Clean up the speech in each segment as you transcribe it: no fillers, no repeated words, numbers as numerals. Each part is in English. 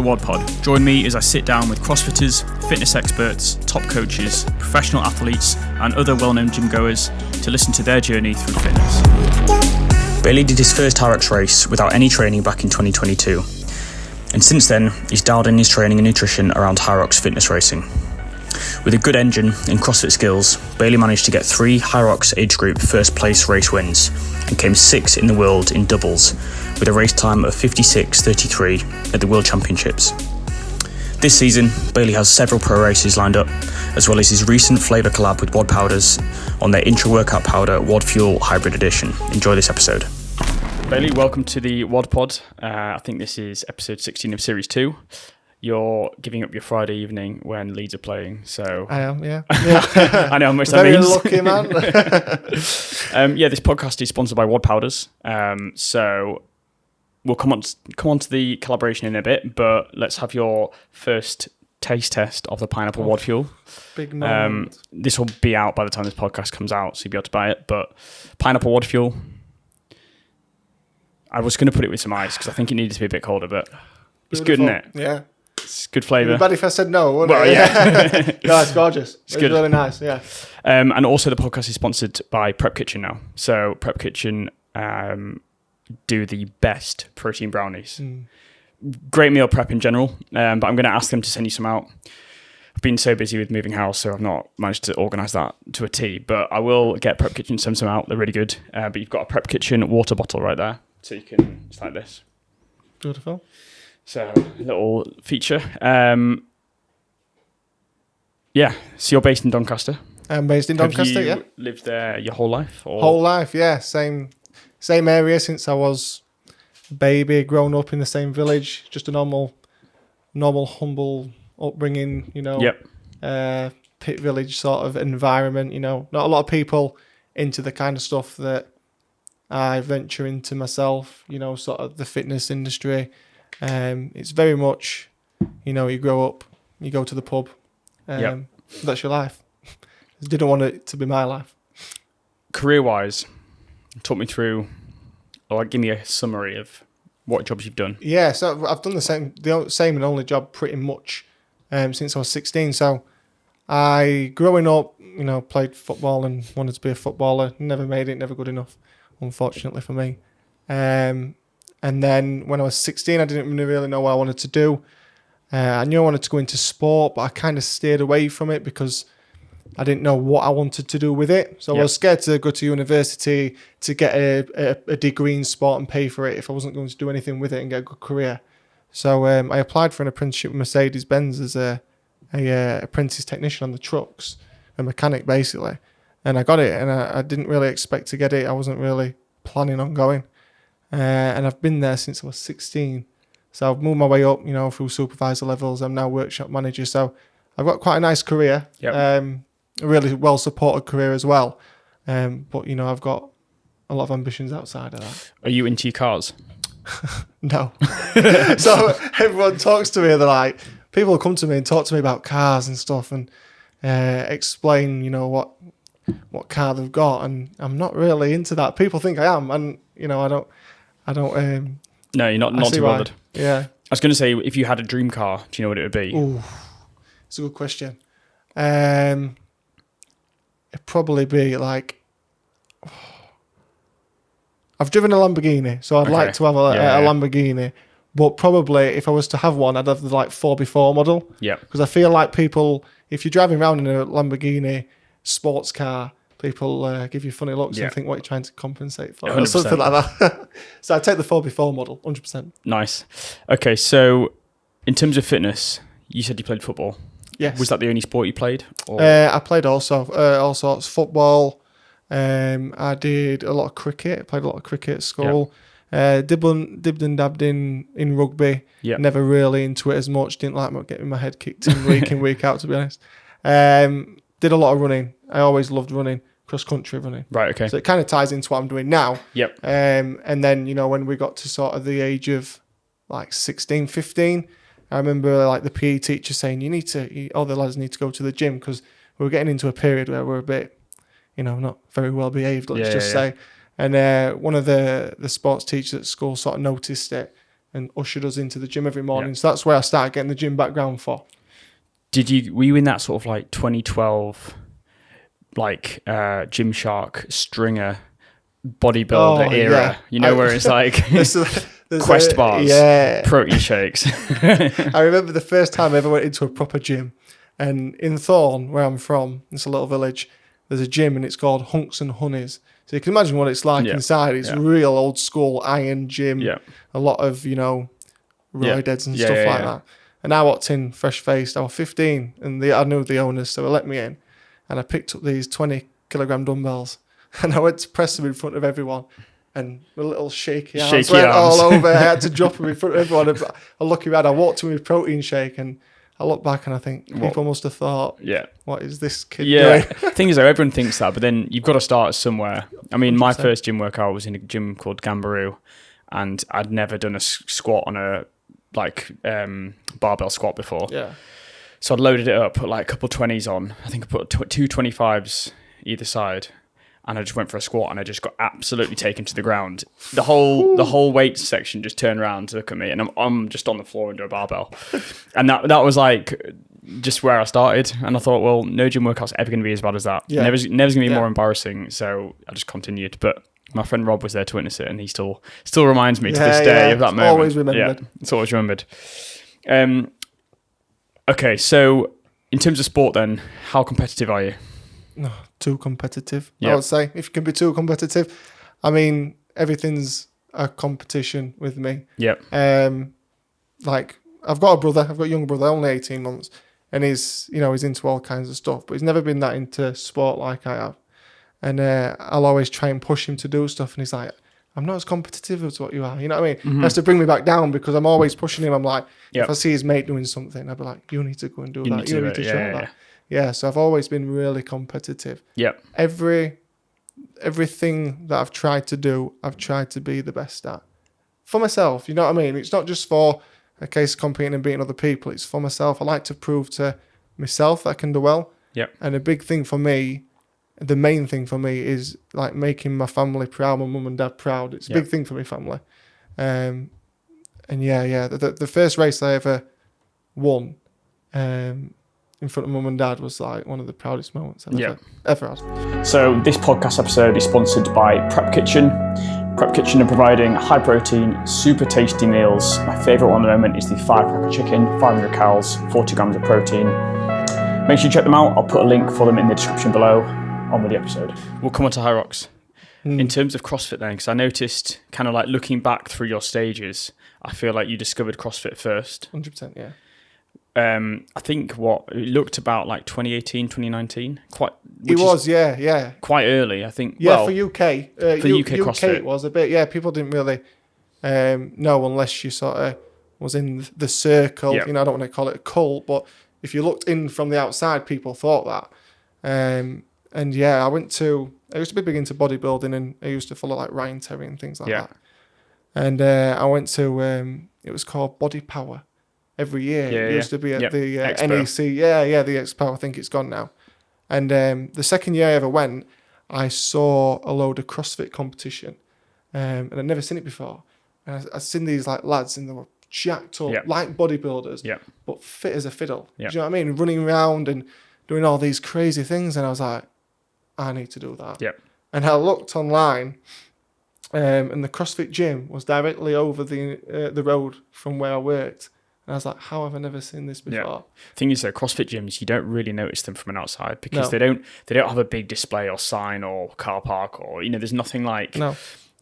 WOD Pod. Join me as I sit down with CrossFitters, fitness experts, top coaches, professional athletes, and other well-known gym goers to listen to their journey through fitness. Bailey did his first Hyrox race without any training back in 2022. And since then, he's dialed in his training and nutrition around Hyrox fitness racing. With a good engine and CrossFit skills, Bailey managed to get 3 Hyrox age group first place race wins and came 6th in the world in doubles with a race time of 56.33 at the World Championships. This season, Bailey has several pro races lined up, as well as his recent flavour collab with WOD Powders on their intra workout powder WOD FUEL Hyrbrid Edition. Enjoy this episode. Bailey, welcome to the WOD Pod. I think this is episode 16 of Series 2. You're giving up your Friday evening when Leeds are playing, so... I am, yeah. I know how much that means. Very lucky, man. This podcast is sponsored by WOD Powders, so we'll come on to the collaboration in a bit, but let's have your first taste test of the pineapple WOD Fuel. Big moment. This will be out by the time this podcast comes out, so you'll be able to buy it, but pineapple WOD Fuel... I was going to put it with some ice because I think it needed to be a bit colder, but it's good, isn't it? Yeah. It's good flavour. It'd be bad if I said no, wouldn't it? Yeah. No, it's gorgeous. It's good. Really nice, yeah. And also the podcast is sponsored by Prep Kitchen now. So Prep Kitchen do the best protein brownies. Great meal prep in general, but I'm going to ask them to send you some out. I've been so busy with moving house, so I've not managed to organise that to a T, but I will get Prep Kitchen to send some out. They're really good. But you've got a Prep Kitchen water bottle right there. So you can, it's like this. Beautiful. So, little feature. So you're based in Doncaster? I'm based in Doncaster, yeah. Have you lived there your whole life? Or? Whole life, yeah. Same area since I was a baby, grown up in the same village. Just a normal, humble upbringing, you know. Yep. Pit village sort of environment, you know. Not a lot of people into the kind of stuff that I venture into myself, you know, sort of the fitness industry. It's very much, you know, you grow up, you go to the pub, that's your life. Didn't want it to be my life. Career-wise, talk me through, or give me a summary of what jobs you've done. Yeah, so I've done the same and only job pretty much since I was 16. So growing up, you know, played football and wanted to be a footballer. Never made it, never good enough, unfortunately for me. And then when I was 16, I didn't really know what I wanted to do. I knew I wanted to go into sport, but I kind of steered away from it because I didn't know what I wanted to do with it. So I was scared to go to university to get a degree in sport and pay for it if I wasn't going to do anything with it and get a good career. So I applied for an apprenticeship with Mercedes-Benz as a apprentice technician on the trucks, a mechanic basically. And I got it, and I didn't really expect to get it. I wasn't really planning on going. And I've been there since I was 16. So I've moved my way up, you know, through supervisor levels. I'm now workshop manager. So I've got quite a nice career, a really well-supported career as well. But, you know, I've got a lot of ambitions outside of that. Are you into your cars? No. So everyone talks to me, they're like, people come to me and talk to me about cars and stuff and explain, you know, what car they've got, and I'm not really into that. People think I am, and you know, I don't. No, you're not too bothered. Yeah. I was going to say, if you had a dream car, do you know what it would be? Ooh, it's a good question. It'd probably be like, I've driven a Lamborghini, so I'd like to have a Lamborghini. But probably if I was to have one, I'd have the like 4x4 model. Yeah. Because I feel like people, if you're driving around in a Lamborghini sports car, people give you funny looks and think what you're trying to compensate for. 100%. Or something like that. So I'd take the 4x4 model, 100%. Nice. Okay, so in terms of fitness, you said you played football. Yes. Was that the only sport you played? Or? I played all sorts. Football. I did a lot of cricket. I played a lot of cricket at school. Dibbed and dabbed in rugby. Yep. Never really into it as much. Didn't like getting my head kicked in week out, to be honest. Did a lot of running. I always loved running, cross-country running. Right, okay. So it kind of ties into what I'm doing now. Yep. And then, you know, when we got to sort of the age of like 16, 15, I remember like the PE teacher saying, all the lads need to go to the gym, because we were getting into a period where we're a bit, you know, not very well behaved, let's say. And one of the sports teachers at school sort of noticed it and ushered us into the gym every morning. So that's where I started getting the gym background for. Were you in that sort of like 2012, like Gymshark stringer bodybuilder era? You know, where it's like Quest bars, protein shakes. I remember the first time I ever went into a proper gym, and in Thorn, where I'm from, it's a little village, there's a gym and it's called Hunks and Honeys. So you can imagine what it's like inside. It's real old school iron gym. Yeah. A lot of, roidheads and stuff like that. And I walked in fresh faced. I was 15 and I knew the owners, so they let me in. And I picked up these 20 kilogram dumbbells and I went to press them in front of everyone. And my little shaky arms went all over. I had to drop them in front of everyone. I look around, I walked in with protein shake, and I look back and I think people must have thought, what is this kid doing? Thing is, though, everyone thinks that, but then you've got to start somewhere. I mean, 100%. My first gym workout was in a gym called Gambaroo, and I'd never done a squat on a barbell squat before. Yeah. So I loaded it up, put like a couple 20s on. I think I put two 25s either side. And I just went for a squat and I just got absolutely taken to the ground. The whole weight section just turned around to look at me, and I'm just on the floor under a barbell. And that was like just where I started. And I thought, well, no gym workout's ever going to be as bad as that. Yeah. Never's going to be more embarrassing. So I just continued. But my friend Rob was there to witness it, and he still reminds me to this day of that moment. Always remembered. Yeah, it's always remembered. Okay, so in terms of sport then, how competitive are you? No, too competitive. I would say, if you can be too competitive, I mean, everything's a competition with me. Yep. Like I've got a younger brother, only 18 months, and he's into all kinds of stuff, but he's never been that into sport like I have. And I'll always try and push him to do stuff, and he's like, I'm not as competitive as what you are. You know what I mean? Mm-hmm. He has to bring me back down because I'm always pushing him. I'm like, if I see his mate doing something, I'll be like, you need to go and do that. You need to try that. Yeah, so I've always been really competitive. Yeah. Everything that I've tried to do, I've tried to be the best at. For myself, you know what I mean? It's not just for a case of competing and beating other people. It's for myself. I like to prove to myself that I can do well. Yeah. And a big thing for me, the main thing for me is like making my family proud, my mum and dad proud. It's a big thing for my family. And the first race I ever won, in front of mum and dad was like one of the proudest moments I've ever had. So this podcast episode is sponsored by Prep Kitchen. Prep Kitchen are providing high protein, super tasty meals. My favourite one at the moment is the firecracker chicken, 500 calories, 40 grams of protein. Make sure you check them out. I'll put a link for them in the description below. On with the episode. We'll come on to Hyrox. In terms of CrossFit then, because I noticed kind of like looking back through your stages, I feel like you discovered CrossFit first. 100%, yeah. I think it looked about like 2018, 2019. Quite early, I think. Yeah, for UK. For UK CrossFit. It was a bit, people didn't really know unless you sort of was in the circle. Yep. I don't want to call it a cult, but if you looked in from the outside, people thought that. I used to be big into bodybuilding, and I used to follow like Ryan Terry and things like that. And I went to, it was called Body Power. Every year. It used to be at the NEC. The Expo. I think it's gone now. And the second year I ever went, I saw a load of CrossFit competition. And I'd never seen it before. And I'd seen these like lads, and they were jacked up, like bodybuilders, but fit as a fiddle. Do you know what I mean? Running around and doing all these crazy things. And I was like, I need to do that. And I looked online, and the CrossFit gym was directly over the road from where I worked. And I was like, how have I never seen this before? Yeah. Thing is, though, CrossFit gyms, you don't really notice them from an outside because they don't have a big display or sign or car park or, there's nothing like... No.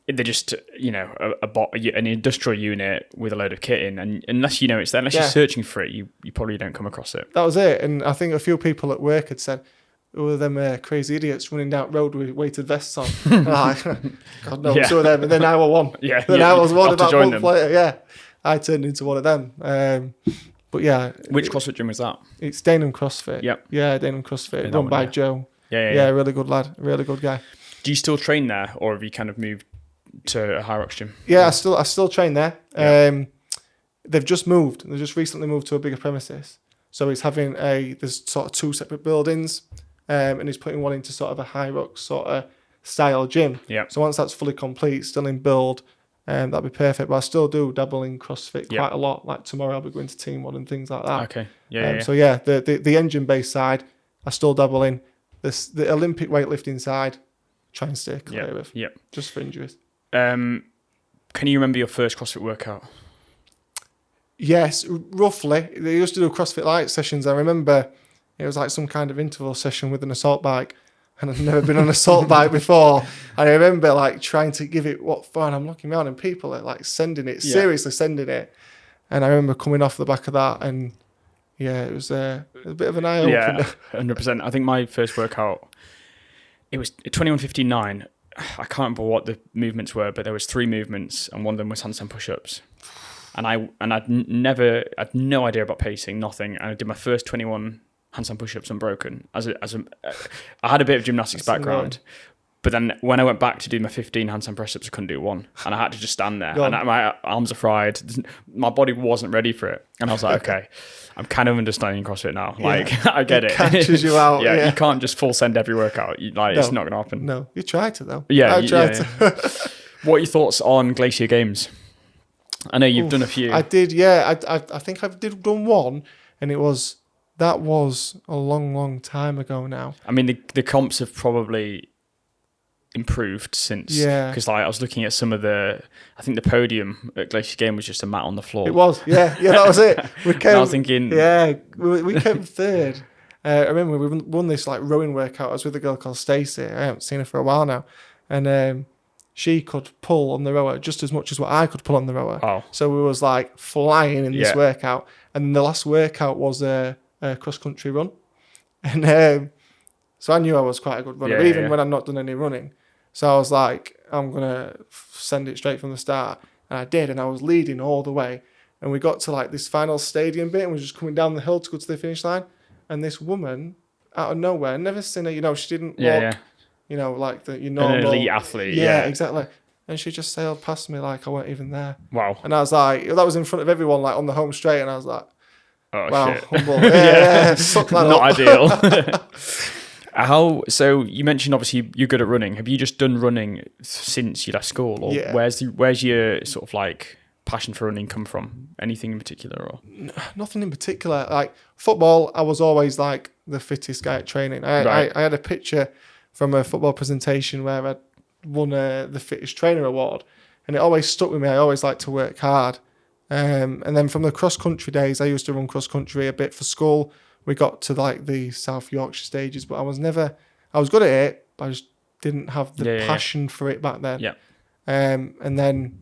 They're just, an industrial unit with a load of kit in. And unless you know it's there, unless you're searching for it, you probably don't come across it. That was it. And I think a few people at work had said, who are them crazy idiots running down the road with weighted vests on? God knows who are them. And then I was one. I was one about a month later. Yeah. I turned into one of them. But yeah. Which CrossFit gym was that? It's Dagenham CrossFit. Yep. Yeah, Dagenham CrossFit. Run by Joe. Yeah, really good lad. Really good guy. Do you still train there, or have you kind of moved to a Hyrox gym? Yeah, I still train there. Yeah. They've just moved. They just recently moved to a bigger premises. So he's having there's sort of two separate buildings, and he's putting one into sort of a Hyrox sort of style gym. Yeah. So once that's fully complete, still in build, that'd be perfect. But I still do dabble in CrossFit Yep. quite a lot. Like tomorrow I'll be going to Team One and things like that. Okay. Yeah. So yeah, the engine based side, I still dabble in. The Olympic weightlifting side, try and stay clear of. Yep. Just for injuries. Can you remember your first CrossFit workout? Yes, roughly. They used to do CrossFit Light sessions. I remember it was like some kind of interval session with an assault bike, and I'd never been on an assault bike before. And I remember like trying to give it what fun. I'm looking around and people are like sending it, seriously sending it. And I remember coming off the back of that, and yeah, it was a bit of an eye opener. Yeah, 100%. I think my first workout, it was 21:59. I can't remember what the movements were, but there was 3 movements, and one of them was handstand push-ups. And I'd no idea about pacing, nothing. And I did my first 21 handstand push-ups unbroken. I had a bit of gymnastics background, but then when I went back to do my 15 handstand press-ups, I couldn't do one, and I had to just stand there. And my arms are fried. My body wasn't ready for it, and I was like, okay, I'm kind of understanding CrossFit now. Like, I get it. Catches you out. Yeah, you can't just full send every workout. It's not going to happen. No, you tried to though. Yeah, I tried to. What are your thoughts on Glacier Games? I know you've done a few. I did, yeah. I think I've done one, and that was a long time ago now. I mean, the comps have probably improved since. Yeah. Because I was looking at some of I think the podium at Glacier Game was just a mat on the floor. It was, yeah, that was it. I was thinking, yeah, we came third. I remember we won this like rowing workout. I was with a girl called Stacey. I haven't seen her for a while now, and she could pull on the rower just as much as what I could pull on the rower. Oh. So we was like flying in this workout. And then the last workout was a cross-country run. And so I knew I was quite a good runner, even when I'd not done any running. So I was like, I'm going to send it straight from the start. And I did, and I was leading all the way. And we got to like this final stadium bit, and we were just coming down the hill to go to the finish line. And this woman, out of nowhere, never seen her, she didn't walk... like the normal... An elite athlete, Yeah, exactly. And she just sailed past me like I weren't even there. Wow. And I was like, that was in front of everyone, like on the home straight, and I was like, oh, wow, shit. Humble. Yeah, suck that Not up. ideal. So you mentioned obviously you're good at running. Have you just done running since you left school? Or where's your sort of like passion for running come from? Anything in particular? Or Nothing in particular. Like football, I was always like the fittest guy at training. I had a picture from a football presentation where I won the fittest trainer award, and it always stuck with me. I always like to work hard. And then from the cross country days, I used to run cross country a bit for school. We got to like the South Yorkshire stages, but I was good at it, but I just didn't have the passion for it back then. Yeah. And then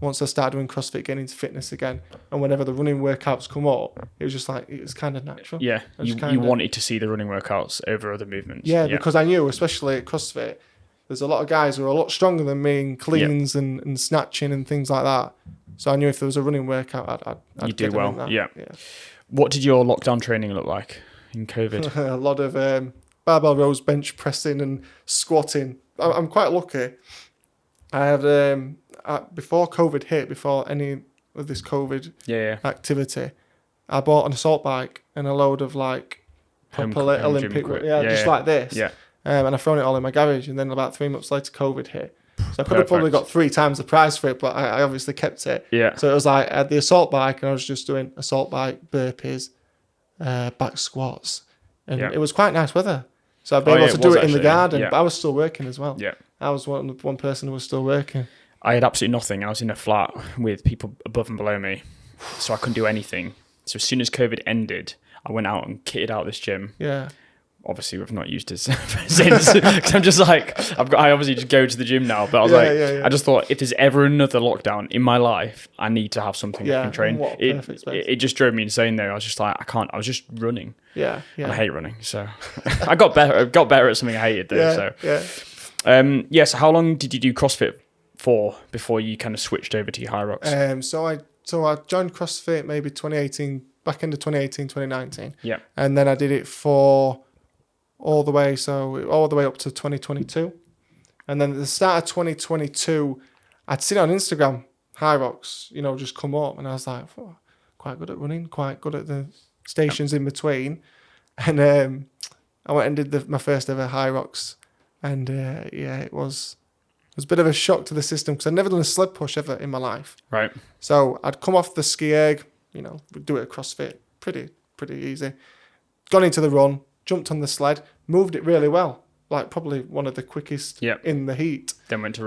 once I started doing CrossFit, getting into fitness again, and whenever the running workouts come up, it was just like, it was kind of natural. Yeah, you wanted to see the running workouts over other movements. Yeah, because I knew, especially at CrossFit, there's a lot of guys who are a lot stronger than me in cleans and snatching and things like that. So I knew if there was a running workout, I'd You'd do get well. in that. Yeah. What did your lockdown training look like in COVID? A lot of barbell rows, bench pressing and squatting. I'm quite lucky. I had, before COVID hit, before any of this COVID activity, I bought an assault bike and a load of like proper Olympic, like this. Yeah. And I thrown it all in my garage, and then about 3 months later, COVID hit. So I could have probably got 3 times the price for it, but I obviously kept it. Yeah. So it was like I had the assault bike, and I was just doing assault bike, burpees, back squats, and it was quite nice weather. So I'd be able to do it in the garden, but I was still working as well. Yeah. I was one person who was still working. I had absolutely nothing. I was in a flat with people above and below me, so I couldn't do anything. So as soon as COVID ended, I went out and kitted out this gym. Yeah. Obviously, we've not used it since. Because I'm just like, I obviously just go to the gym now. But I was I just thought, if there's ever another lockdown in my life, I need to have something that can train. It just drove me insane though. I was just like, I can't. I was just running. Yeah. And I hate running. So I got better at something I hated though. So how long did you do CrossFit for before you kind of switched over to your Hyrox? So I joined CrossFit maybe 2018, back into 2018, 2019. Yeah. And then I did it for all the way up to 2022. And then at the start of 2022, I'd seen it on Instagram, Hyrox, just come up, and I was like, oh, quite good at running, quite good at the stations in between. And I went and did my first ever Hyrox, and it was was a bit of a shock to the system because I'd never done a sled push ever in my life. Right. So I'd come off the ski erg, we'd do it at CrossFit, pretty easy. Gone into the run, jumped on the sled, moved it really well, like probably one of the quickest in the heat. Then went to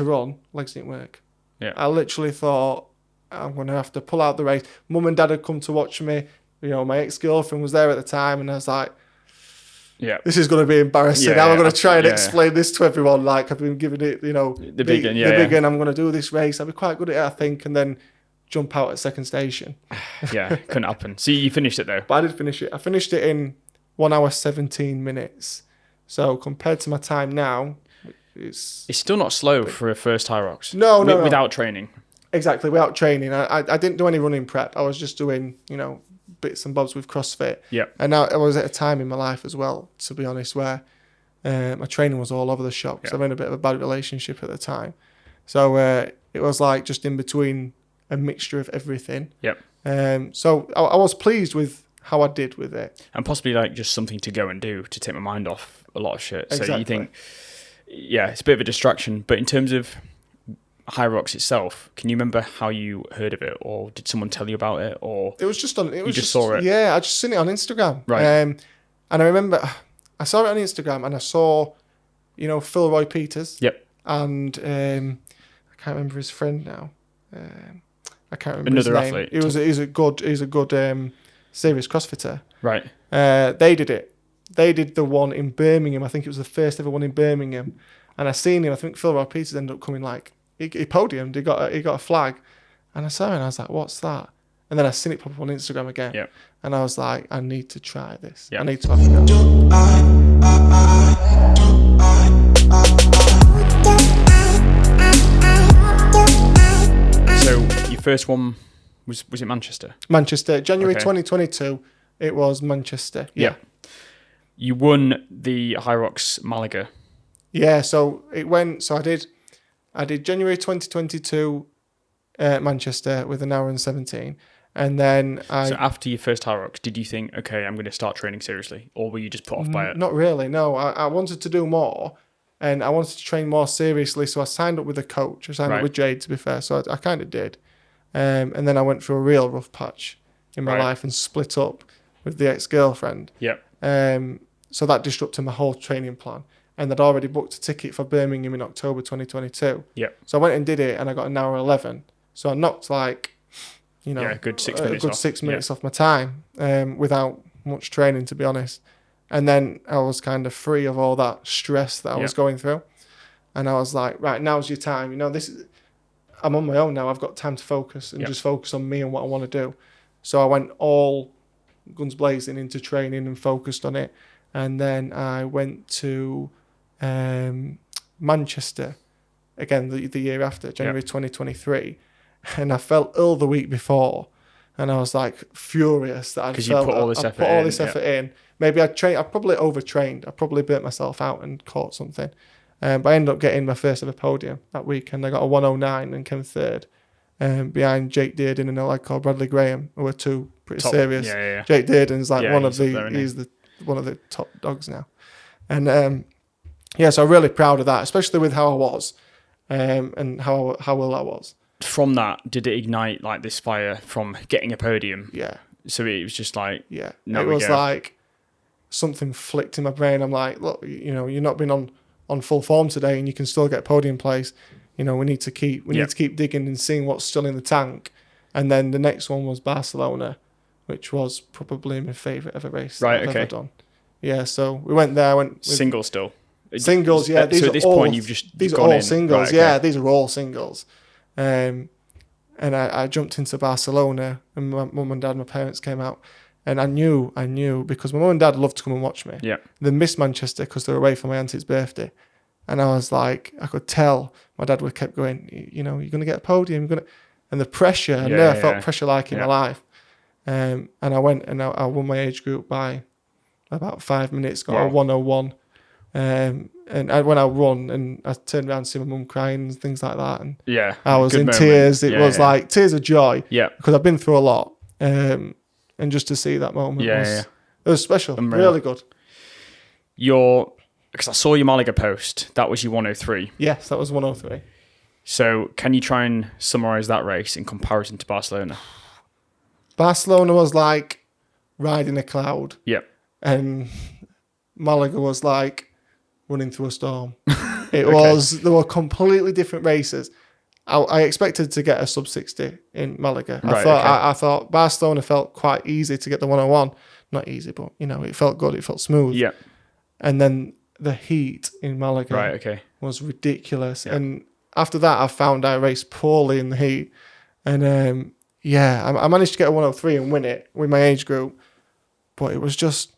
run. Legs didn't work. Yeah. I literally thought I'm going to have to pull out the race. Mum and Dad had come to watch me. My ex-girlfriend was there at the time, and I was like, this is going to be embarrassing. How am I going to try and explain this to everyone? Like, I've been giving it, the big one, I'm going to do this race. I'll be quite good at it, I think, and then jump out at second station. Yeah, couldn't happen. So you finished it, though? But I did finish it. I finished it in 1 hour, 17 minutes. So compared to my time now, it's still not slow for a first Hyrox. No. Without training. Exactly, without training. I didn't do any running prep. I was just doing, bits and bobs with CrossFit. Yeah. And now I was at a time in my life as well, to be honest, where my training was all over the shop because I was in a bit of a bad relationship at the time. So it was like just in between a mixture of everything. Yep. So I was pleased with how I did with it. And possibly like just something to go and do to take my mind off a lot of shit. So Exactly. you think, it's a bit of a distraction. But in terms of Hyrox itself, can you remember how you heard of it, or did someone tell you about it, or it was just on? It was just saw it? Yeah, I just seen it on Instagram. Right. And I remember I saw it on Instagram, and I saw, Phil Peters. Yep. And I can't remember his friend now. I can't remember Another his name. athlete. He's a good serious CrossFitter. Right. They did it. They did the one in Birmingham. I think it was the first ever one in Birmingham. And I seen him. I think Phil Peters ended up coming he podiumed. He got a flag. And I saw him and I was like, what's that? And then I seen it pop up on Instagram again. Yep. And I was like, I need to try this. Yep. I need to have a go. So your first one was it Manchester? Manchester, January 2022. It was Manchester. Yeah. You won the Hyrox Malaga. Yeah. So it went. So I did January 2022, Manchester with 1 hour and 17, and then So after your first Hyrox, did you think, okay, I'm going to start training seriously, or were you just put off by it? Not really. No, I wanted to do more. And I wanted to train more seriously, so I signed up with a coach. I signed up with Jade, to be fair, so I kind of did. And then I went through a real rough patch in my life and split up with the ex-girlfriend. Yep. So that disrupted my whole training plan. And I'd already booked a ticket for Birmingham in October 2022. Yep. So I went and did it, and I got 1 hour 11. So I knocked a good 6 minutes off. 6 minutes off my time without much training, to be honest. And then I was kind of free of all that stress that I was going through. And I was like, right, now's your time. I'm on my own now. I've got time to focus and just focus on me and what I want to do. So I went all guns blazing into training and focused on it. And then I went to Manchester again the year after, January 2023. And I felt ill the week before. And I was like furious that I put all this effort in. Maybe I probably overtrained. I probably burnt myself out and caught something. But I ended up getting my first ever podium that weekend. I got a 109 and came third behind Jake Dearden and a lad called Bradley Graham, who were two pretty serious. Yeah. Jake Dearden's like he's one of the top dogs now. And so I'm really proud of that, especially with how I was and how well I was. From that, did it ignite like this fire from getting a podium? Yeah. So it was just like, it was like something flicked in my brain. I'm like, look, you're not been on full form today, and you can still get a podium place. We need to keep digging and seeing what's still in the tank. And then the next one was Barcelona, which was probably my favourite ever race I've ever done. Yeah, so we went there. I went with single still. Singles, yeah. So at this point, these are all in. singles. Right, okay. Yeah, these are all singles. And I jumped into Barcelona, and my mum and dad, my parents came out, and I knew because my mum and dad loved to come and watch me. Yeah. They missed Manchester because they were away for my auntie's birthday, and I was like, I could tell my dad would kept going, you're going to get a podium, and the pressure. I never felt pressure like in my life. And I went and I won my age group by about 5 minutes, got a 101. And when I won, and I turned around to see my mum crying and things like that, and I was in tears. It was like tears of joy, because I've been through a lot, and just to see that moment it was special, really good. Your because I saw your Malaga post. That was your 103. Yes, that was 103. So can you try and summarise that race in comparison to Barcelona? Barcelona was like riding a cloud. Yep. And Malaga was like running through a storm. They were completely different races. I expected to get a sub 60 in Malaga. I thought Barcelona felt quite easy to get the 101. Not easy, but it felt good. It felt smooth. Yeah. And then the heat in Malaga was ridiculous. Yeah. And after that, I found I raced poorly in the heat. And I managed to get a 103 and win it with my age group. But it was just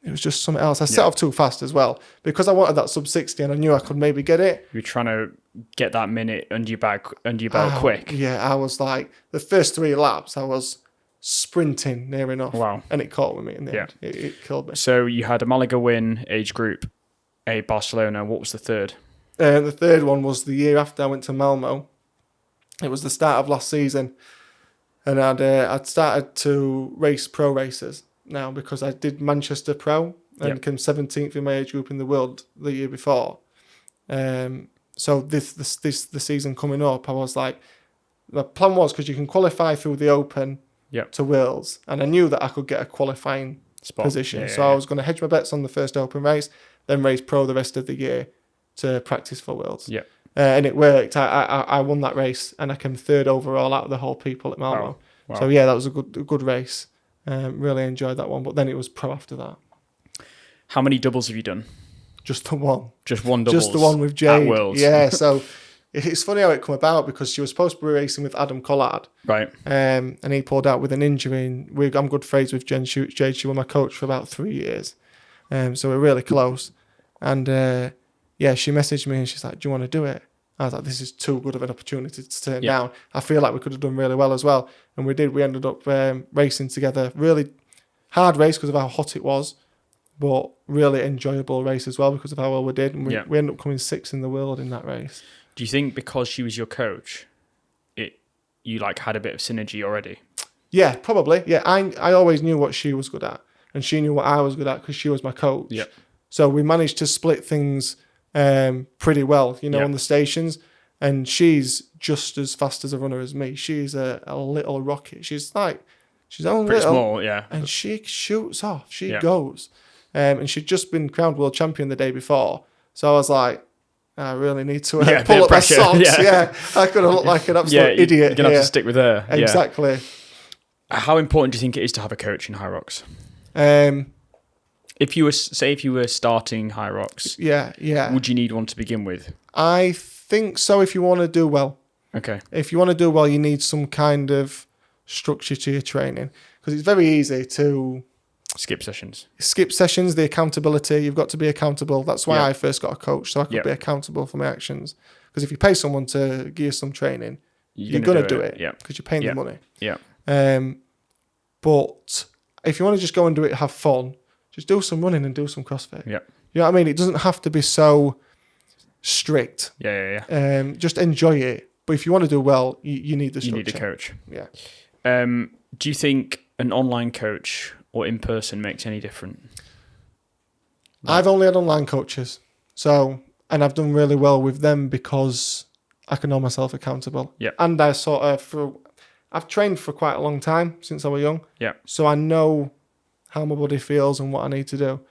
something else. I set off too fast as well because I wanted that sub 60 and I knew I could maybe get it. You're trying to get that minute under your belt quick. Yeah, I was like, the first 3 laps, I was sprinting near enough. Wow. And it caught with me in the end. It killed me. So you had a Malaga win, age group, a Barcelona. What was the third? The third one was the year after I went to Malmo. It was the start of last season. And I'd started to race pro races now because I did Manchester Pro and came 17th in my age group in the world the year before. So the season coming up, I was like, the plan was because you can qualify through the Open to Worlds, and I knew that I could get a qualifying position. I was going to hedge my bets on the first Open race, then race pro the rest of the year to practice for Worlds. Yeah. And it worked. I won that race, and I came 3rd overall out of the whole people at Malmo. Wow. So that was a good race. Really enjoyed that one, but then it was pro after that. How many doubles have you done? Just the one. Just one doubles? Just the one with Jade. At Worlds. Yeah, so it's funny how it come about because she was supposed to be racing with Adam Collard. Right. And he pulled out with an injury. And I'm good friends with Jade. She was my coach for about 3 years. So we're really close. And she messaged me and she's like, do you want to do it? I was like, this is too good of an opportunity to turn down. I feel like we could have done really well as well. And we did. We ended up racing together. Really hard race because of how hot it was, but really enjoyable race as well because of how well we did. And we ended up coming 6th in the world in that race. Do you think because she was your coach, you had a bit of synergy already? Yeah, probably. Yeah, I always knew what she was good at, and she knew what I was good at because she was my coach. Yeah. So we managed to split things pretty well, on the stations. And she's just as fast as a runner as me. She's a little rocket. She's only pretty little, small, yeah. And she shoots off. She goes. And she'd just been crowned world champion the day before. So I was like, I really need to pull up my socks. Yeah. I could have looked like an absolute idiot. You're going to have to stick with her. Exactly. How important do you think it is to have a coach in Hyrox? If you were starting Hyrox, would you need one to begin with? I think so if you want to do well. Okay. If you want to do well, you need some kind of structure to your training because it's very easy to skip sessions, the accountability. You've got to be accountable. That's why I first got a coach, so I could be accountable for my actions. Because if you pay someone to give you some training, you're going to do it because you're paying them money. Yeah. But if you want to just go and do it, have fun, just do some running and do some CrossFit. Yeah. You know what I mean? It doesn't have to be so strict. Yeah. Just enjoy it. But if you want to do well, you need the structure. You need a coach. Yeah. Do you think an online coach or in person makes any difference? I've only had online coaches. And I've done really well with them because I can hold myself accountable. Yeah. And I've trained for quite a long time since I was young. Yeah. So I know how my body feels and what I need to do.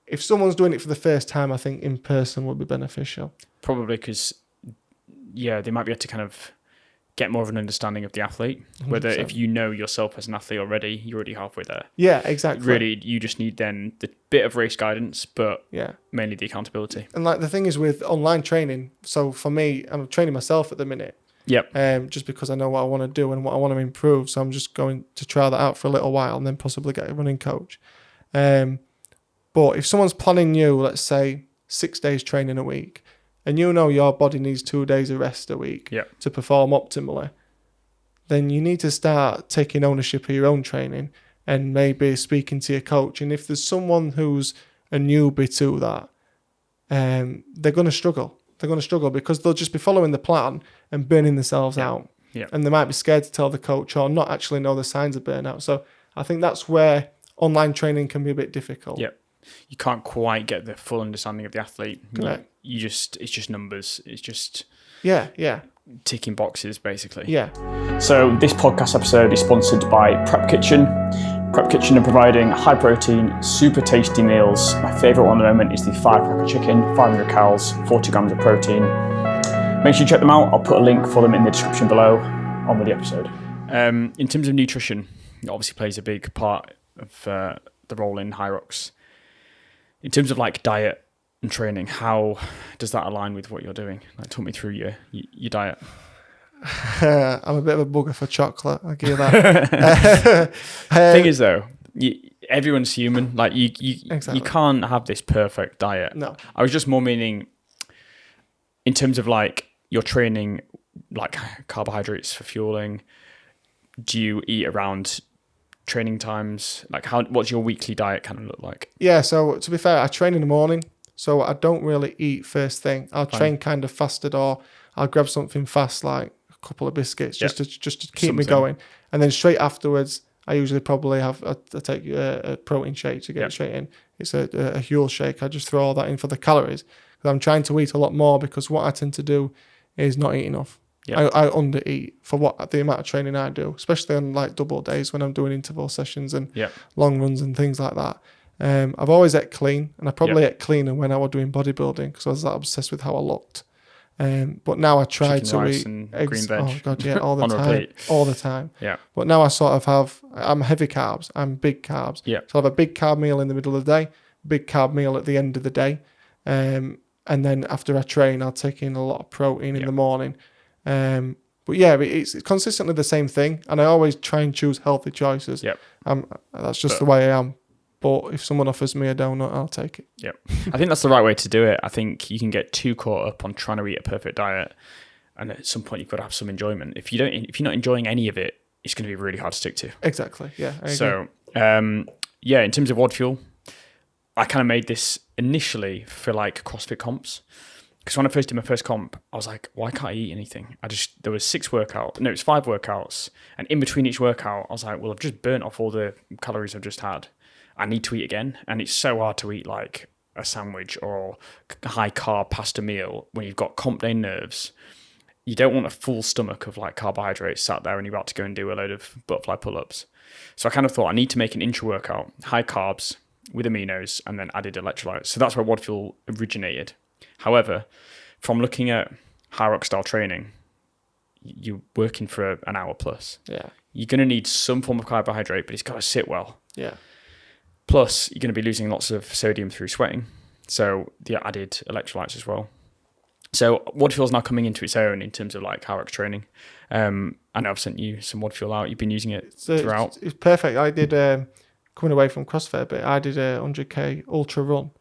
If someone's doing it for the first time, I think in person would be beneficial. Probably because, they might be able to kind of get more of an understanding of the athlete. 100%. Whether if you know yourself as an athlete already, you're already halfway there. Yeah, exactly. Really, you just need then the bit of race guidance, but mainly the accountability. And the thing is with online training, so for me, I'm training myself at the minute. Yep. Just because I know what I want to do and what I want to improve. So I'm just going to try that out for a little while and then possibly get a running coach. But if someone's planning you, let's say 6 days training a week, and you know your body needs 2 days of rest a week to perform optimally, then you need to start taking ownership of your own training and maybe speaking to your coach. And if there's someone who's a newbie to that, they're going to struggle. They're going to struggle because they'll just be following the plan and burning themselves out. Yeah. And they might be scared to tell the coach or not actually know the signs of burnout. So I think that's where online training can be a bit difficult. Yeah. you can't quite get the full understanding of the athlete. Correct. It's just numbers. It's just Yeah. ticking boxes, basically. Yeah. So this podcast episode is sponsored by Prep Kitchen. Prep Kitchen are providing high protein, super tasty meals. My favourite one at the moment is the firecracker chicken, 500 calories, 40 grams of protein. Make sure you check them out. I'll put a link for them in the description below. On with the episode. In terms of nutrition, it obviously plays a big part of the role in Hyrox. In terms of like diet and training, how does that align with what you're doing? Like, talk me through your diet. I'm a bit of a bugger for chocolate. I'll give you that. Thing is, though, everyone's human. Like you Exactly. you can't have this perfect diet. No. I was just more meaning in terms of like your training, like carbohydrates for fueling. Do you eat around training times? Like, what's your weekly diet kind of look like? Yeah, so to be fair, I train in the morning, so I don't really eat first thing. I'll train kind of fasted, or I'll grab something fast like a couple of biscuits just to keep me going. And then straight afterwards, I usually probably I take a protein shake to get it straight in. It's a Huel shake. I just throw all that in for the calories. Because I'm trying to eat a lot more, because what I tend to do is not eat enough. Yeah. I undereat for the amount of training I do, especially on like double days when I'm doing interval sessions and long runs and things like that. I've always ate clean, and I probably ate cleaner when I was doing bodybuilding because I was that obsessed with how I looked. But now I try to eat green veg. Oh god, yeah, all the time, repeat. all the time. Yeah. But now I sort of I'm heavy carbs. I'm big carbs. Yeah. So I have a big carb meal in the middle of the day, big carb meal at the end of the day, and then after I train, I'll take in a lot of protein in the morning. But yeah, it's consistently the same thing, and I always try and choose healthy choices. Yep. That's just the way I am. But if someone offers me a donut, I'll take it. Yep. I think that's the right way to do it. I think you can get too caught up on trying to eat a perfect diet, and at some point you've got to have some enjoyment. If you're not enjoying any of it, it's going to be really hard to stick to. Exactly. Yeah. I agree. So, in terms of WOD Fuel, I kind of made this initially for like CrossFit comps. Because when I first did my first comp, I was like, why can't I eat anything? There was 5 workouts. And in between each workout, I was like, well, I've just burnt off all the calories I've just had. I need to eat again. And it's so hard to eat like a sandwich or a high carb pasta meal when you've got comp day nerves. You don't want a full stomach of like carbohydrates sat there and you're about to go and do a load of butterfly pull-ups. So I kind of thought I need to make an intra workout, high carbs with aminos, and then added electrolytes. So that's where WOD Fuel originated. However, from looking at Hyrox style training, you're working for an hour plus. Yeah. You're going to need some form of carbohydrate, but it's got to sit well. Yeah. Plus, you're going to be losing lots of sodium through sweating. So the added electrolytes as well. So WOD Fuel is now coming into its own in terms of like Hyrox training. I know I've sent you some WOD Fuel out. You've been using it throughout. It's perfect. I did, coming away from CrossFit a bit, I did a 100k ultra run.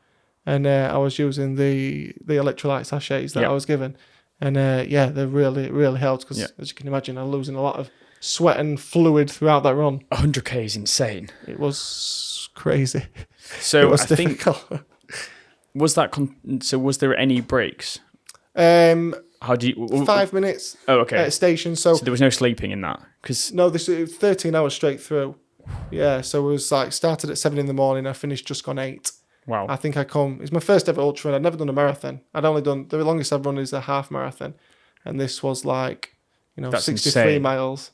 And I was using the electrolyte sachets that I was given. And they really helped because, as you can imagine, I'm losing a lot of sweat and fluid throughout that run. 100k is insane. It was crazy. So it was difficult. Was there any breaks? How do you... 5 minutes at a station. So there was no sleeping in that? No, this was 13 hours straight through. Yeah, so it was like started at 7 a.m. I finished just gone 8. Wow. I think it's my first ever ultra run. I'd never done a marathon. I'd only done, the longest I've run is a half marathon. And this was like, That's 63 insane. miles.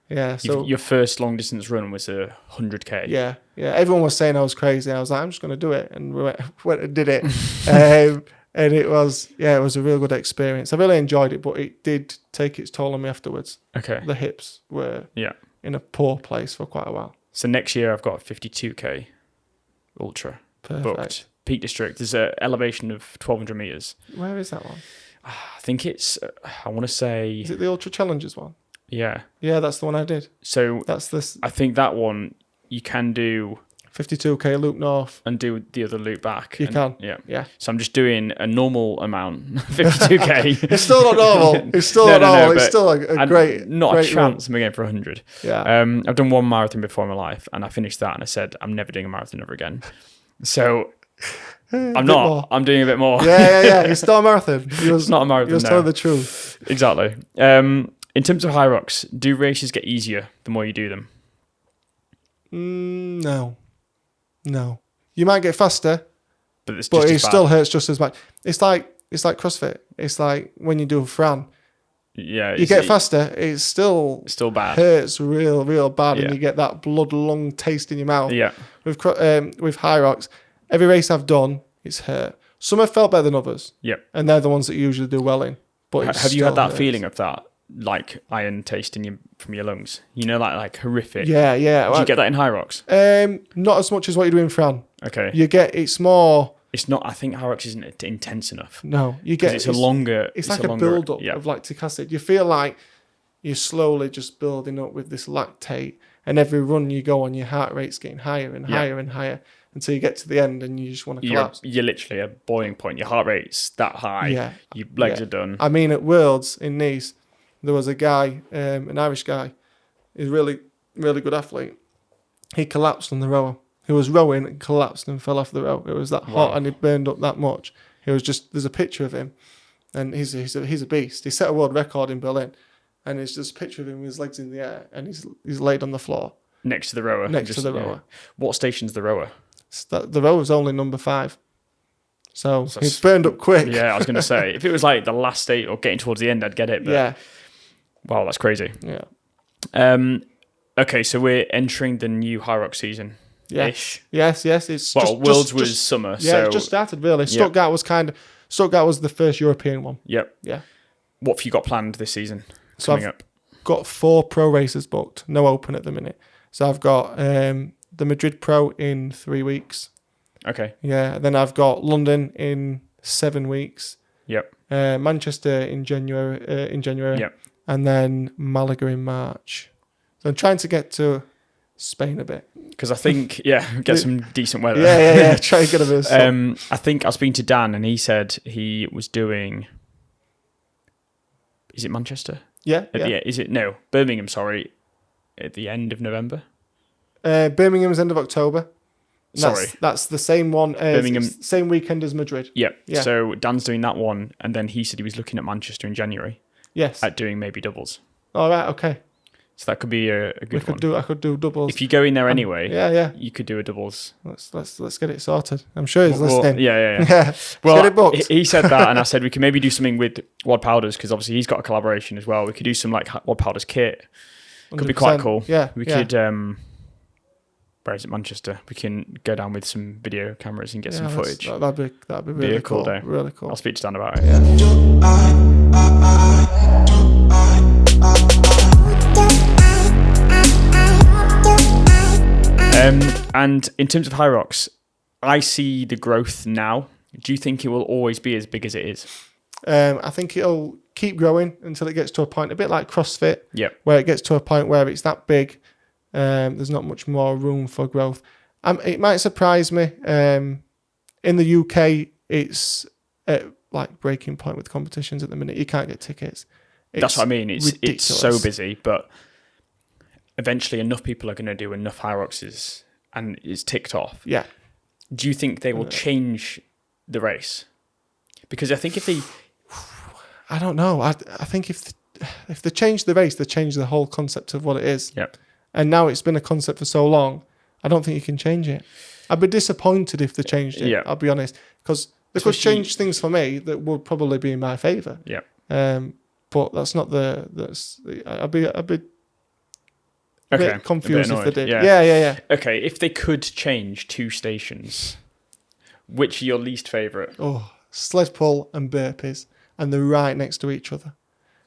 Yeah. So your first long distance run was 100k. Yeah. Everyone was saying I was crazy. I was like, I'm just going to do it. And we went and did it. And it was a real good experience. I really enjoyed it, but it did take its toll on me afterwards. Okay. The hips were in a poor place for quite a while. So next year I've got a 52k ultra. Perfect. Booked. Peak District. There's an elevation of 1,200 meters. Where is that one? I think it's, I want to say... Is it the Ultra Challenges one? Yeah. Yeah, that's the one I did. So that's this. I think that one you can do 52k loop north and do the other loop back. You can. Yeah. So I'm just doing a normal amount, 52k. It's still not normal. It's still not normal. It's still a great. Not great a chance. I'm going for 100. Yeah. I've done one marathon before in my life, and I finished that, and I said I'm never doing a marathon ever again. So I'm not. More. I'm doing a bit more. Yeah. It's not a marathon. It's not a marathon. You're telling the truth. Exactly. In terms of Hyrox, do races get easier the more you do them? No. You might get faster, but it's but just it as bad. still hurts just as much. It's like CrossFit. It's like when you do a Fran. Yeah, You get faster, it still bad. Hurts real bad, Yeah. and you get that blood lung taste in your mouth. Yeah. With Hyrox, every race I've done, it's hurt. Some have felt better than others. Yep. And they're the ones that you usually do well in. But Have you had that feeling of that, like iron taste from your lungs? You know, like horrific. Yeah. Did you get that in Hyrox? Not as much as what you do in Fran. Okay. It's more. It's not. I think Hyrox isn't intense enough. No, you get. It's a longer. It's like a build up of lactic acid. You feel like you're slowly just building up with this lactate, and every run you go on, your heart rate's getting higher and higher and higher until you get to the end, and you just want to collapse. You're literally at boiling point. Your heart rate's that high. Yeah. Your legs are done. I mean, at Worlds in Nice, there was a guy, an Irish guy, he's a really, really good athlete. He collapsed on the rower. He was rowing and collapsed and fell off the row. It was that hot and he burned up that much. He was just, there's a picture of him, and he's a beast. He set a world record in Berlin, and it's just a picture of him with his legs in the air, and he's laid on the floor. Next to the rower. rower. What station's the rower? The rower's only number 5. So he's burned up quick. Yeah, I was going to say, if it was like the last state or getting towards the end, I'd get it. But yeah. Wow, that's crazy. Yeah. Okay, so we're entering the new Hyrox season. Yeah. Ish. Yes. It's Worlds was summer. Yeah, so it just started really. Stuttgart was the first European one. Yep. Yeah. What have you got planned this season? So I've got 4 pro races booked, no open at the minute. So I've got the Madrid Pro in 3 weeks. Okay. Yeah. Then I've got London in 7 weeks. Yep. Manchester in January. Yep. And then Malaga in March. So I'm trying to get to Spain a bit. Because I think, get some decent weather. Yeah. Try and get a bit of sun. I think I was speaking to Dan and he said he was doing, is it Manchester? Yeah. No, Birmingham, sorry, at the end of November? Birmingham's end of October. Sorry. That's the same one as Birmingham. Same weekend as Madrid. Yep. Yeah. So Dan's doing that one and then he said he was looking at Manchester in January. Yes. At doing maybe doubles. All right, okay. So that could be a good one. I could do doubles. If you go in there anyway, you could do a doubles. Let's get it sorted. I'm sure he's listening. Yeah. Well, get it booked. He said that, and I said we could maybe do something with WOD Powders because obviously he's got a collaboration as well. We could do some like WOD Powders kit. Could be quite cool. Yeah. We could. Where is it? Manchester. We can go down with some video cameras and get some footage. That'd be really cool. Day. Really cool. I'll speak to Dan about it. Yeah. And in terms of Hyrox, I see the growth now. Do you think it will always be as big as it is? I think it'll keep growing until it gets to a point, a bit like CrossFit, where it gets to a point where it's that big. There's not much more room for growth. It might surprise me. In the UK, it's at like breaking point with competitions at the minute. You can't get tickets. That's what I mean. It's ridiculous. so busy, but eventually enough people are going to do enough Hyroxes and it's ticked off. Yeah. Do you think they will change the race? Because I think if they... I don't know. I think if they change the race, they change the whole concept of what it is. Yep. And now it's been a concept for so long, I don't think you can change it. I'd be disappointed if they changed it, I'll be honest. Because they could change things for me that would probably be in my favour. Yeah. But that's not I'd be a bit confused if they did. Yeah. Okay, if they could change 2 stations, which are your least favourite? Oh, sled pull and burpees, and they're right next to each other.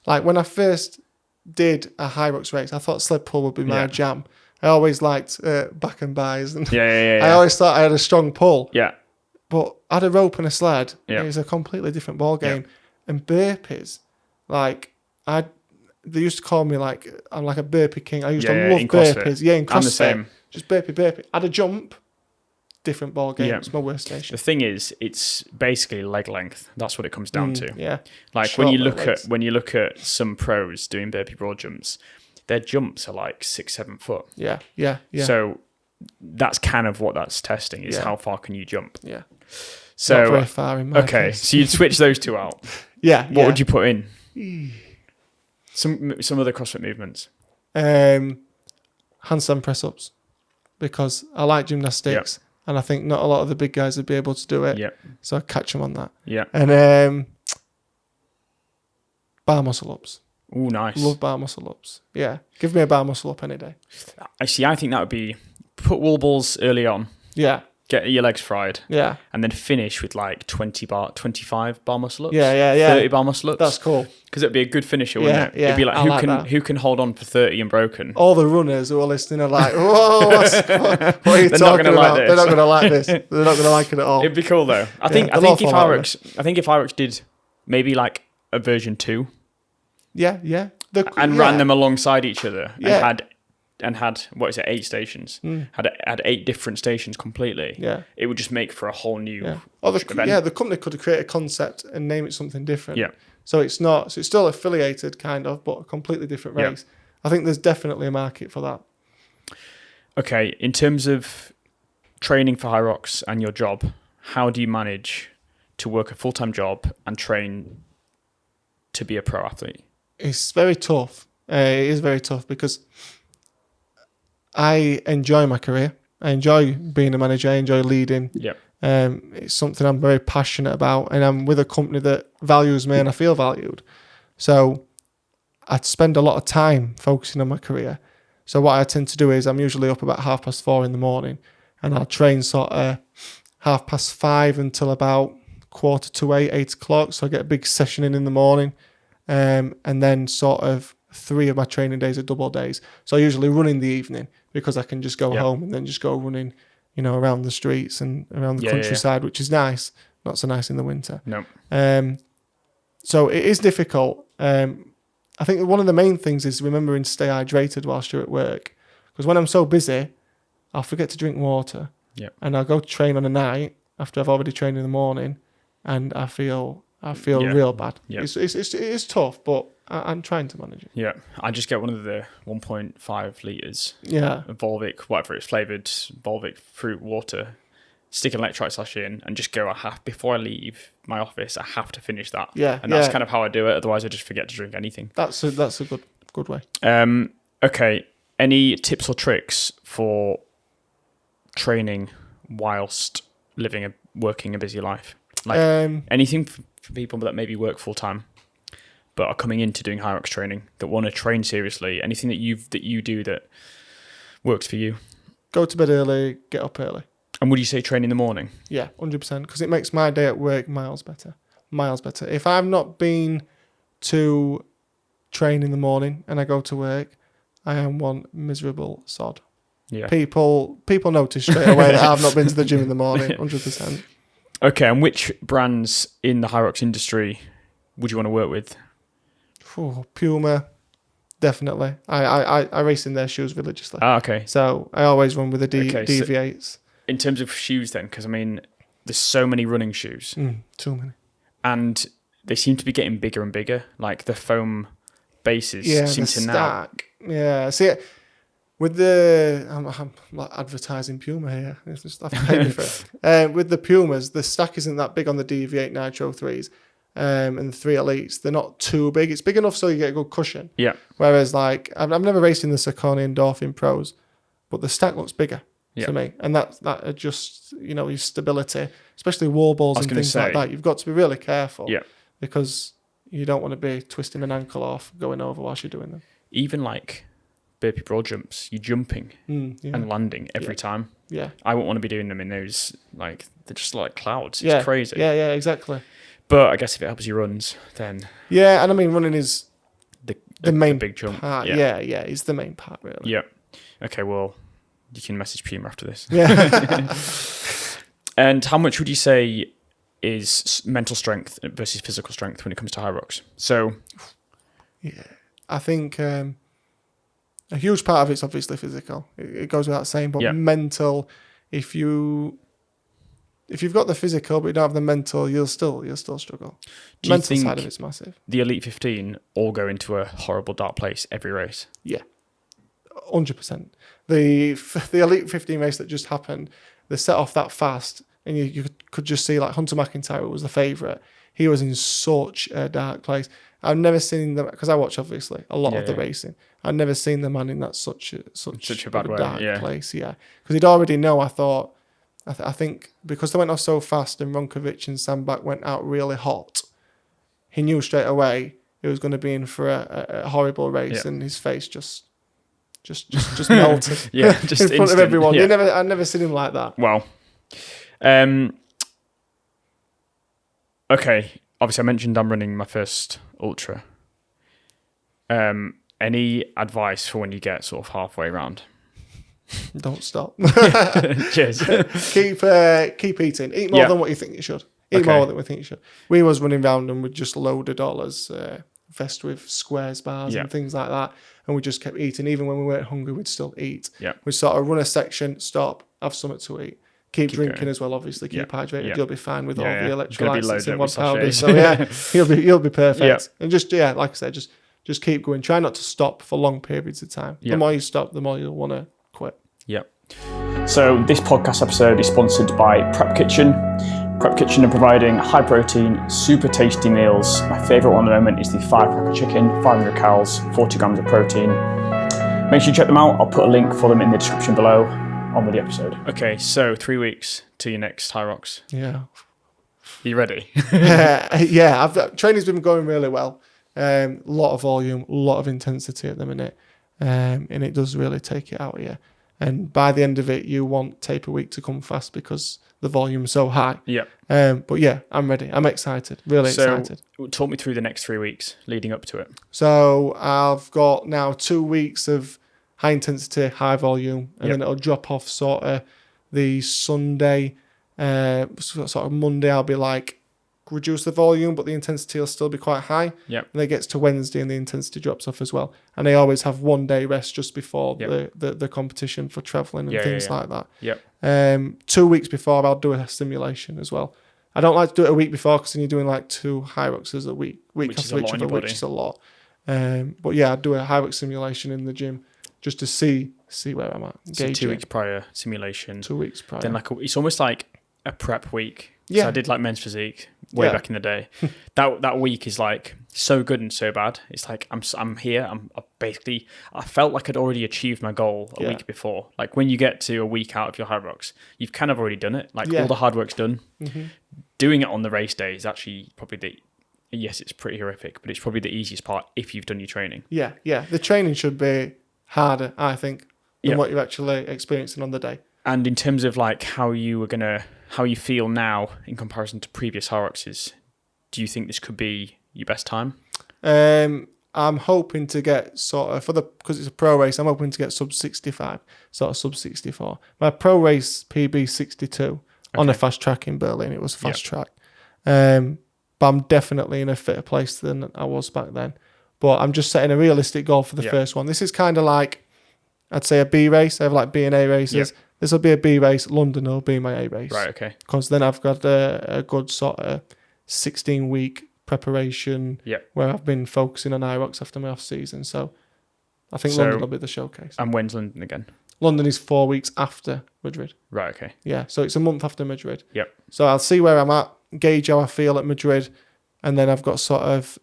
Like when I first did a Hyrox race, I thought sled pull would be my jam. I always liked back and buys, and I always thought I had a strong pull. Yeah. But add a rope and a sled, it was a completely different ball game. And burpees, like they used to call me like I'm like a burpee king. I used to love burpees. Yeah, in CrossFit. I'm the same. Just burpee. Add a jump, different ball game. It's my worst station. The thing is, it's basically leg length. That's what it comes down to. Yeah. Like when you look at some pros doing burpee broad jumps, their jumps are like 6-7 foot. Yeah. So that's kind of what that's testing is how far can you jump. Yeah. So not very far in my case. So you'd switch those 2 out. What would you put in? Some other CrossFit movements. Handstand press ups, because I like gymnastics and I think not a lot of the big guys would be able to do it. Yeah. So I catch them on that. Yeah. And bar muscle ups. Oh, nice. Love bar muscle ups. Yeah, give me a bar muscle up any day. I think that would be put wall balls early on. Yeah. Get your legs fried. Yeah. And then finish with like 25 bar muscle ups. Yeah. 30 bar muscle ups. That's cool. Because it'd be a good finisher, wouldn't it? Yeah. It'd be like who can hold on for 30 unbroken. All the runners who are listening are like, whoa, what are you They're talking not about? like They're not going to like this. They're not going to like it at all. It'd be cool though. I think if Hyrox did maybe like a version 2. Yeah. Ran them alongside each other Yeah. and had what is it, 8 stations? Had 8 different stations completely. Yeah. It would just make for a whole new event. The company could create a concept and name it something different. Yeah. So it's still affiliated kind of, but a completely different race. I think there's definitely a market for that. Okay, in terms of training for Hyrox and your job, how do you manage to work a full-time job and train to be a pro athlete? It's very tough. It is very tough because I enjoy my career. I enjoy being a manager. I enjoy leading. Yeah. It's something I'm very passionate about, and I'm with a company that values me and I feel valued. So I spend a lot of time focusing on my career. So what I tend to do is I'm usually up about 4:30 in the morning, and I'll train sort of 5:30 until about 7:45, 8 o'clock. So I get a big session in the morning, and then sort of 3 of my training days are double days. So I usually run in the evening because I can just go home and then just go running, around the streets and around the countryside, which is nice. Not so nice in the winter. No. So it is difficult. I think one of the main things is remembering to stay hydrated whilst you're at work. Because when I'm so busy, I'll forget to drink water. Yeah. And I'll go train on a night after I've already trained in the morning, and I feel real bad. Yeah. It is tough, but I'm trying to manage it. Yeah, I just get one of the 1.5 litres of Volvic, whatever it's flavoured, Volvic fruit water, stick an electrolyte sachet in, and just go, before I leave my office, I have to finish that. Yeah. And that's kind of how I do it, otherwise I just forget to drink anything. That's a good way. Okay, any tips or tricks for training whilst working a busy life? Like anything for people that maybe work full time but are coming into doing Hyrox training, that want to train seriously, anything that you do that works for you? Go to bed early, get up early. And would you say train in the morning? Yeah, 100%, because it makes my day at work miles better. If I've not been to train in the morning and I go to work, I am one miserable sod. Yeah. People notice straight away that I've not been to the gym in the morning, 100%. Okay, and which brands in the Hyrox industry would you want to work with? Puma, definitely. I race in their shoes religiously. Okay. So I always run with the DV8s. So in terms of shoes then, because there's so many running shoes. Too many. And they seem to be getting bigger and bigger. Like the foam bases seem to stack. Yeah, see, with the... I'm like advertising Puma here. It's just, I have to pay me for it. With the Pumas, the stack isn't that big on the DV8 Nitro 3s. And the 3 Elites, they're not too big. It's big enough so you get a good cushion. Yeah. Whereas, like, I've never raced in the Saucony and Dolphin Pros, but the stack looks bigger to me. And that adjusts, your stability, especially wall balls and things like that. You've got to be really careful. Yeah. Because you don't want to be twisting an ankle off going over whilst you're doing them. Even like burpee broad jumps, you're jumping and landing every time. Yeah. I wouldn't want to be doing them in those, like, they're just like clouds. It's crazy. Yeah, exactly. But I guess if it helps your runs, then... Yeah, and I mean, running is the main big jump. Part. Yeah, it's the main part, really. Yeah. Okay, well, you can message Puma after this. Yeah. And how much would you say is mental strength versus physical strength when it comes to Hyrox? So... Yeah, I think a huge part of it's obviously physical. It goes without saying, but mental, if you've got the physical but you don't have the mental, you'll still struggle. The mental side of it's massive. The Elite 15 all go into a horrible dark place every race? Yeah, 100%. The Elite 15 race that just happened, they set off that fast, and you could just see, like, Hunter McIntyre was the favourite. He was in such a dark place. I've never seen them, because I watch obviously a lot of the racing. I've never seen the man in that such a bad dark place. Yeah, because he'd already know. I thought I think because they went off so fast and Ronkovic and Sandbach went out really hot, he knew straight away he was going to be in for a horrible race, and his face just melted. Just in front instant. of everyone. I've never seen him like that. Wow. Okay. Obviously, I mentioned I'm running my first ultra. Any advice for when you get sort of halfway around? Don't stop. Cheers. Keep eating. Eat more than what you think you should. Eat more than we think you should. We was running around and we just loaded all as vest with squares bars and things like that, and we just kept eating. Even when we weren't hungry, we'd still eat. We'd sort of run a section, stop, have something to eat. Keep drinking going. As well, obviously. Keep hydrated. You'll be fine with all the electrolytes and WOD powders. So you'll be perfect. And just like I said, just keep going. Try not to stop for long periods of time. The more you stop, the more you'll want to quit. So this podcast episode is sponsored by Prep Kitchen. Prep Kitchen are providing high protein, super tasty meals. My favourite one at the moment is the firecracker chicken, 500 calories, 40 grams of protein. Make sure you check them out. I'll put a link for them in the description below. On with the episode. Okay, so 3 weeks to your next Hyrox. Yeah. Are you ready? Training's been going really well. Lot of volume, a lot of intensity at the minute, and it does really take it out of you. And by the end of it, you want taper week to come fast because the volume's so high. But yeah, I'm ready. I'm excited. Really excited. Talk me through the next 3 weeks leading up to it. So I've got now 2 weeks of high intensity, high volume, and then it'll drop off sort of the Sunday, sort of Monday. I'll be like reduce the volume, but the intensity will still be quite high. And then it gets to Wednesday and the intensity drops off as well. And I always have 1 day rest just before the competition for traveling and things like that. 2 weeks before I'll do a simulation as well. I don't like to do it a week before because then you're doing like 2 Hyroxes a week after each other, which is a lot. But yeah, I'd do a Hyrox simulation in the gym just to see where I'm at. So 2 weeks prior simulation. 2 weeks prior. Then it's almost like a prep week. So I did like men's physique way back in the day. That week is like so good and so bad. It's like I'm here. I felt like I'd already achieved my goal a week before. Like when you get to a week out of your Hyrox, you've kind of already done it. Like all the hard work's done. Doing it on the race day is actually probably it's pretty horrific, but it's probably the easiest part if you've done your training. Yeah. The training should be harder, I think, than what you're actually experiencing on the day. And in terms of like how you feel now in comparison to previous Hyroxes, do you think this could be your best time? I'm hoping to get because it's a pro race, I'm hoping to get sub 65, sort of sub 64. My pro race PB 62 on a fast track in Berlin. It was fast track. But I'm definitely in a fitter place than I was back then. But I'm just setting a realistic goal for the first one. This is kind of like, I'd say a B race. I have like B and A races. This will be a B race. London will be my A race. Right, okay. Because then I've got a good sort of 16-week preparation where I've been focusing on Hyrox after my off-season. So I think London will be the showcase. And when's London again? London is 4 weeks after Madrid. Right, okay. Yeah, so it's a month after Madrid. So I'll see where I'm at, gauge how I feel at Madrid, and then I've got sort of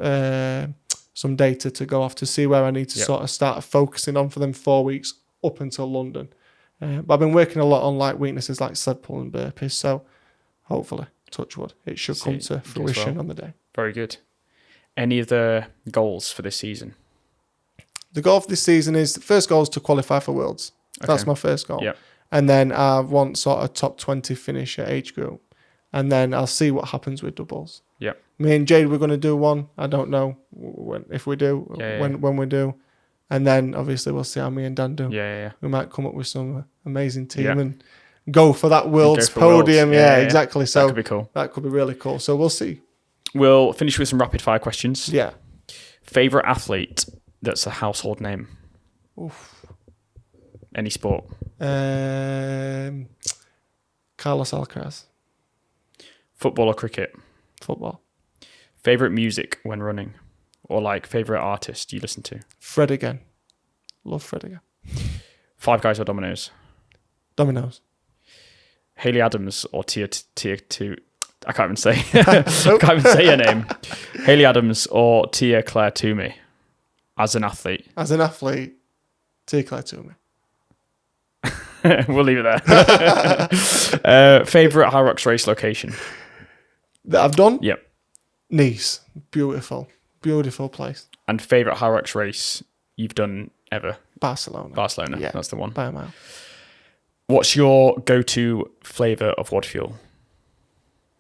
some data to go off to see where I need to sort of start focusing on for them 4 weeks up until London. But I've been working a lot on like weaknesses like sled pull and burpees, so hopefully, touch wood, it should come to fruition on the day. Very good. Any other goals for this season? The goal for this season is, the first goal is to qualify for Worlds. That's my first goal. And then I want sort of top 20 finish at age group. And then I'll see what happens with doubles. Me and Jade, we're going to do one. I don't know if we do, when we do. And then obviously we'll see how me and Dan do. We might come up with some amazing team and go for that World's podium. Worlds. Exactly. So that could be cool. That could be really cool. So we'll see. We'll finish with some rapid fire questions. Favorite athlete that's a household name? Any sport? Carlos Alcaraz. Football or cricket? Football. Favorite music when running? Or like favorite artist you listen to? Fred again. Love Fred again. Five Guys or Domino's? Domino's. Hayley Adams or Tia two. I can't even say. I can't even say her name. Hayley Adams or Tia Claire Toomey as an athlete. As an athlete, Tia Claire Toomey. We'll leave it there. Favourite Hyrox race location? That I've done? Yep. Nice. Beautiful place. And favourite Hyrox race you've done ever? Barcelona. Yeah, that's the one. By a mile. What's your go-to flavour of WOD Fuel?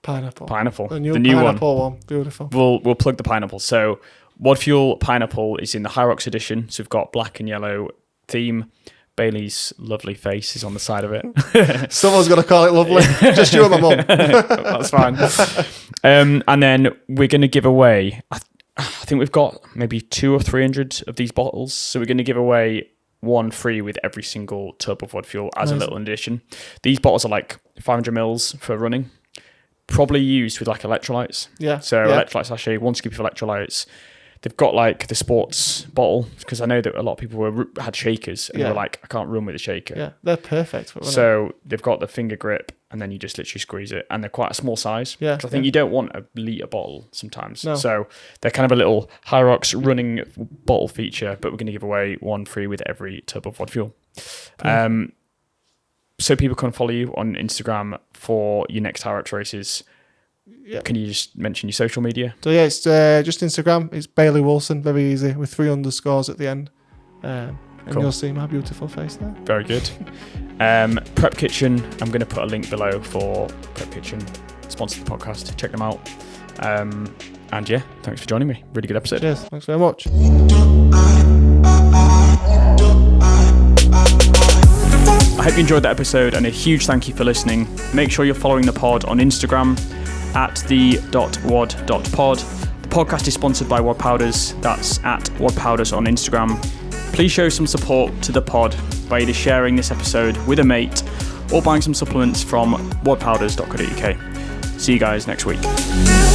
Pineapple. The new pineapple one. Beautiful. We'll plug the pineapple. So WOD Fuel Pineapple is in the Hyrox edition. So we've got black and yellow theme. Bailey's lovely face is on the side of it. Someone's got to call it lovely. Just you and my mum. That's fine. And then we're going to give away, I think we've got maybe 200 or 300 of these bottles. So we're going to give away one free with every single tub of WOD Fuel as a little addition. These bottles are like 500 mils for running. Probably used with like electrolytes. Yeah. So electrolyte sachet, 1 scoop of electrolytes. They've got like the sports bottle because I know that a lot of people had shakers and they were like, I can't run with a shaker. Yeah, they're perfect for running. So they've got the finger grip and then you just literally squeeze it and they're quite a small size. Yeah. Because I think you don't want a litre bottle sometimes. No. So they're kind of a little Hyrox running bottle feature, but we're going to give away one free with every tub of WOD Fuel. So people can follow you on Instagram for your next Hyrox races. Yeah. Can you just mention your social media? So yeah, it's just Instagram. It's Bailey Wilson, very easy, with 3 underscores at the end. And you'll see my beautiful face there. Very good. Prep Kitchen, I'm going to put a link below for Prep Kitchen, sponsor the podcast. Check them out. And yeah, thanks for joining me. Really good episode. Cheers. Thanks very much. I hope you enjoyed that episode and a huge thank you for listening. Make sure you're following the pod on Instagram at the.wod.pod. The podcast is sponsored by WOD Powders. That's at WOD Powders on Instagram. Please show some support to the pod by either sharing this episode with a mate or buying some supplements from wodpowders.co.uk. See you guys next week.